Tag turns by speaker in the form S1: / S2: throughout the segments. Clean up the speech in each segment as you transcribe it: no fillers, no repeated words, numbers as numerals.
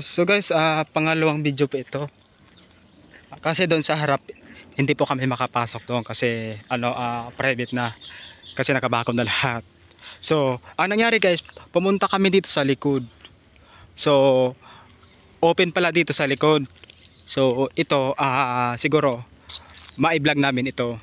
S1: So guys, pangalawang video po ito. Kasi doon sa harap, hindi po kami makapasok doon kasi private na. Kasi nakabakod na lahat. So, ang nangyari guys, pumunta kami dito sa likod. So, open pala dito sa likod. So, ito, siguro, ma-vlog namin ito.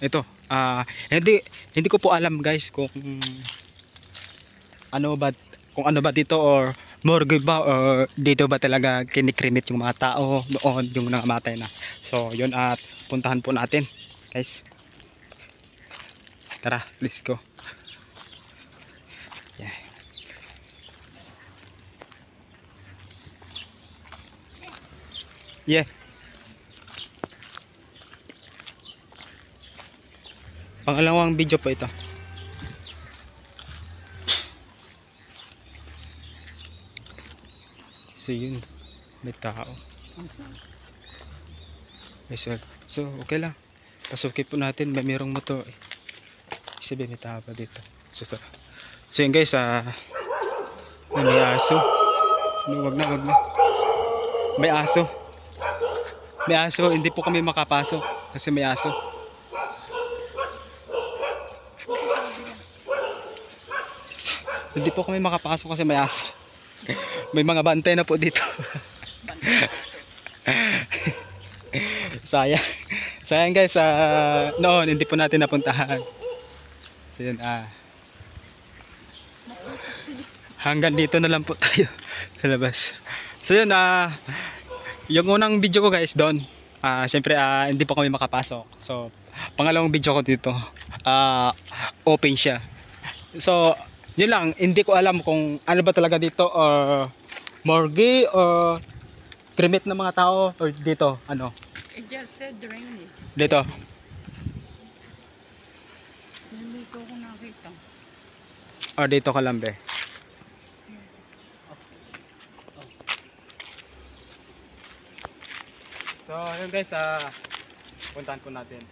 S1: Ito, hindi ko po alam guys ano ba kung ano ba dito or morgue ba or dito ba talaga kinikrimit yung mga tao doon yung nangamatay na. So yun, at puntahan po natin guys, tara, let's go. Yeah. Yeah. Pangalawang video po ito. So yun, may tao. So okay lang, pasukin po natin. Mayroong motor eh. Sabi may tao pa dito. So yun guys, may aso. Wag na. May aso. Hindi po kami makapasok kasi may aso. Hindi po kami makapasok kasi may aso. May mga bantay na po dito. Sayang guys, noon hindi po natin napuntahan. So yun, hanggang dito na lang po tayo sa labas. So yun, yung unang video ko guys doon, syempre hindi po kami makapasok. So pangalawang video ko dito, open siya. So yun lang, hindi ko alam kung ano ba talaga dito, or morgue or cremate ng mga tao, or dito ano.
S2: It just said drainage.
S1: Dito.
S2: Nandito ko nakita.
S1: Or dito ka lang be. So yun guys, puntahan po natin.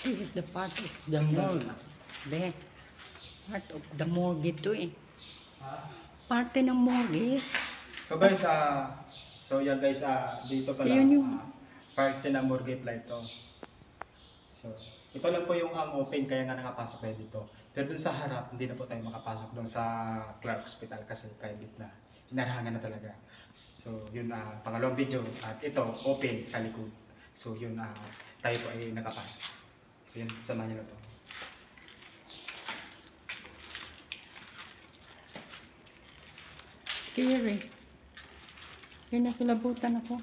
S2: This is the part of the morgue. Be, part of the morgue ito eh. Parte ng morgue.
S1: So guys, so yan guys, dito pala parte ng morgue flight to. So ito lang po yung open, kaya nga nakapasok tayo dito. Pero dun sa harap, hindi na po tayo makapasok dun sa Clark Hospital kasi private na. Inarangan na talaga. So yun, pangalawang video, at ito open sa likod. So yun, tayo po ay nakapasok. So yun, samahan nyo na po.
S2: Scary. Kaya nakilabutan ako.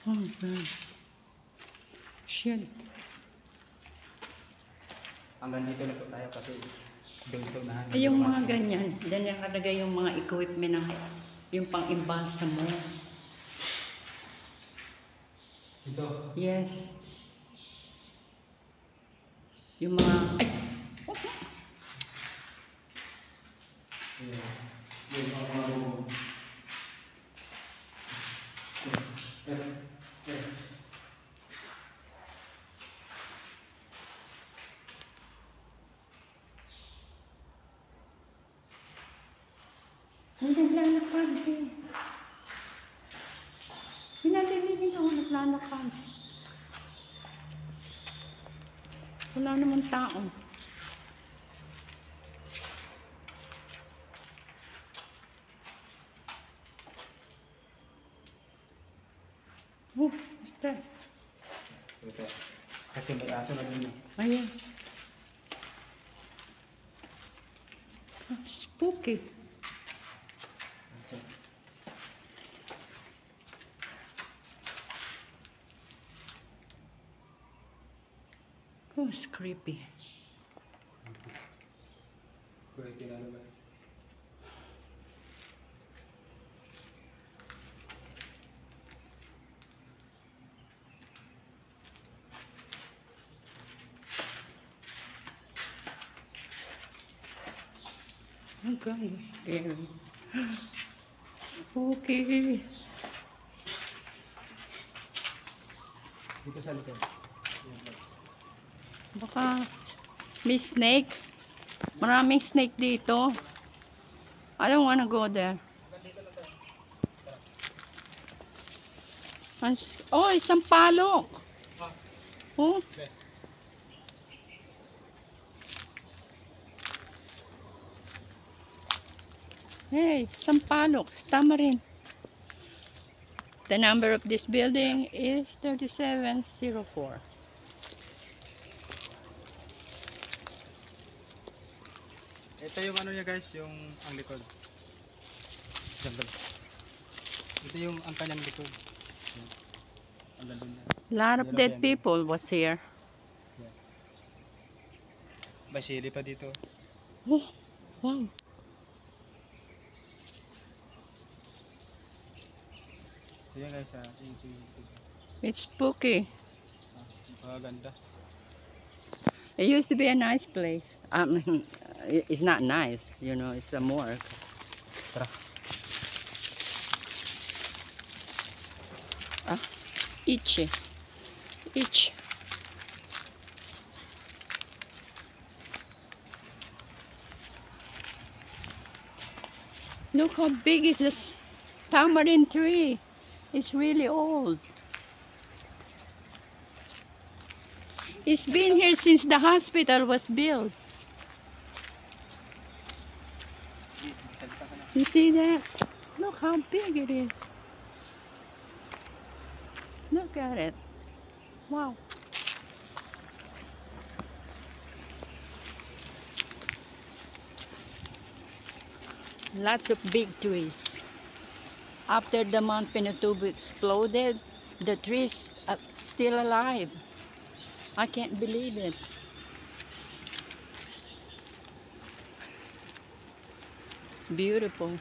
S2: Oh God. Shit.
S1: Hanggang dito na po tayo kasi doon sa unahan.
S2: Ay, yung mga ganyan, dyan nakalagay yung mga equipment na yung pang-imbalsa mo.
S1: Dito.
S2: Yes. Yung mga, ay! Ang naglalakad eh. Pinatibigin ako naglalakad. Wala naman tao. Oh, basta.
S1: Dito. Kasi may aso na dun.
S2: Ayan. Spooky. Oh, it's creepy.
S1: Kuya, tinalo ba?
S2: Oh God, it's scary. Spooky.
S1: Dito sa likod.
S2: Baka may snake. Maraming snake dito. I don't wanna go there. Oh, isang palok. Oh. Hey, sampalok, tamarin. The number of this building is 3704.
S1: Ito yung ano niya guys, yung ang likod. Jungle. Ito yung ang kanyang likod. Ang landon niya.
S2: A lot of dead people was here.
S1: May sili pa dito.
S2: Oh, wow.
S1: So yan guys,
S2: It's spooky.
S1: ganda.
S2: It used to be a nice place. It's not nice, you know, it's a morgue.
S1: Tara.
S2: Ah, itchy. Itch. Look how big is this tamarind tree. It's really old. It's been here since the hospital was built. You see that? Look how big it is. Look at it. Wow. Lots of big trees. After the Mount Pinatubo exploded, the trees are still alive. I can't believe it. Beautiful.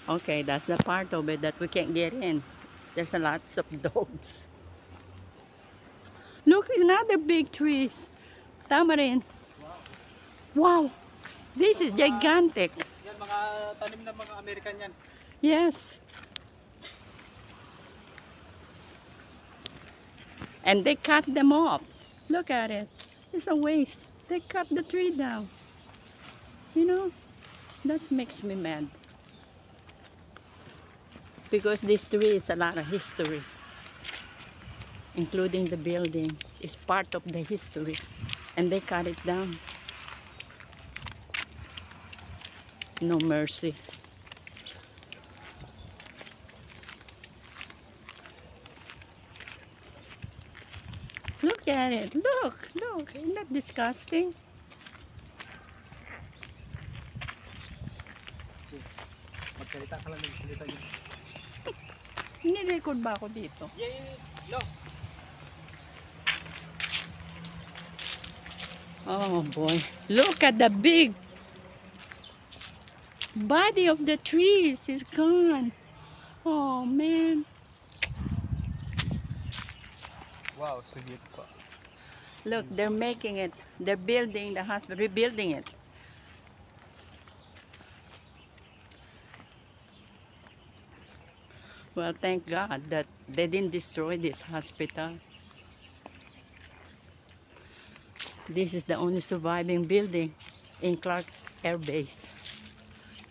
S2: Okay, that's the part of it that we can't get in. There's a lots of dogs. Look, another big trees. Tamarind. Wow. This is gigantic.
S1: Yan mga tanim ng mga American yan.
S2: Yes. And they cut them off. Look at it. It's a waste. They cut the tree down. You know, that makes me mad. Because this tree is a lot of history. Including the building. It's part of the history. And they cut it down. No mercy. Look at it. Look. Isn't that disgusting?
S1: Magsalita ka lang ng salita niyo.
S2: Isn't it Nagre-record ba ako dito?
S1: No.
S2: Oh boy. Look at the big body of the trees is gone. Oh man.
S1: Wow, so beautiful.
S2: Look, they're making it. They're building the hospital, rebuilding it. Well, thank God that they didn't destroy this hospital. This is the only surviving building in Clark Air Base,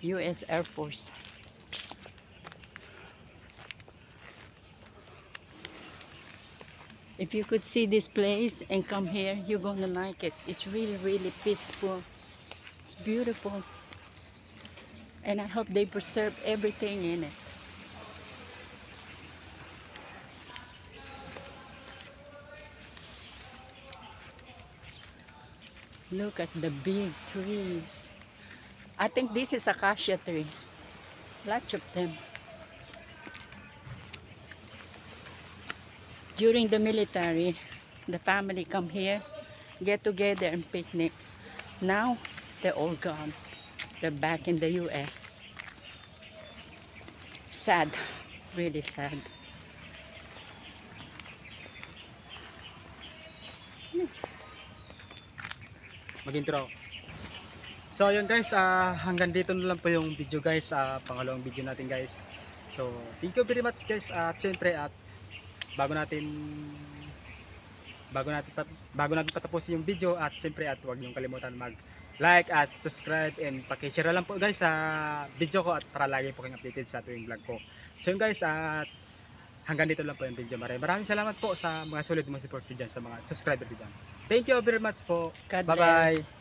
S2: U.S. Air Force. If you could see this place and come here, you're gonna like it. It's really, really peaceful. It's beautiful. And I hope they preserve everything in it. Look at the big trees. I think this is acacia tree. Lots of them. During the military, the family come here, get together and picnic. Now, they're all gone. They're back in the U.S. Sad. Really sad.
S1: Mag-intro ako. So ayun guys, hanggang dito na lang po yung video guys, pangalawang video natin guys. So thank you very much guys, at syempre at bago natin patapusin yung video, at syempre at huwag niyong kalimutan mag like at subscribe and paki-share lang po guys sa video ko, at para lagi po kayong updated sa tuwing vlog ko. So yun guys, at hanggang dito lang po yung video. Maraming salamat po sa mga solid mga support ko dyan, sa mga subscriber ko dyan. Thank you very much po.
S2: God
S1: Bye bye.
S2: bless.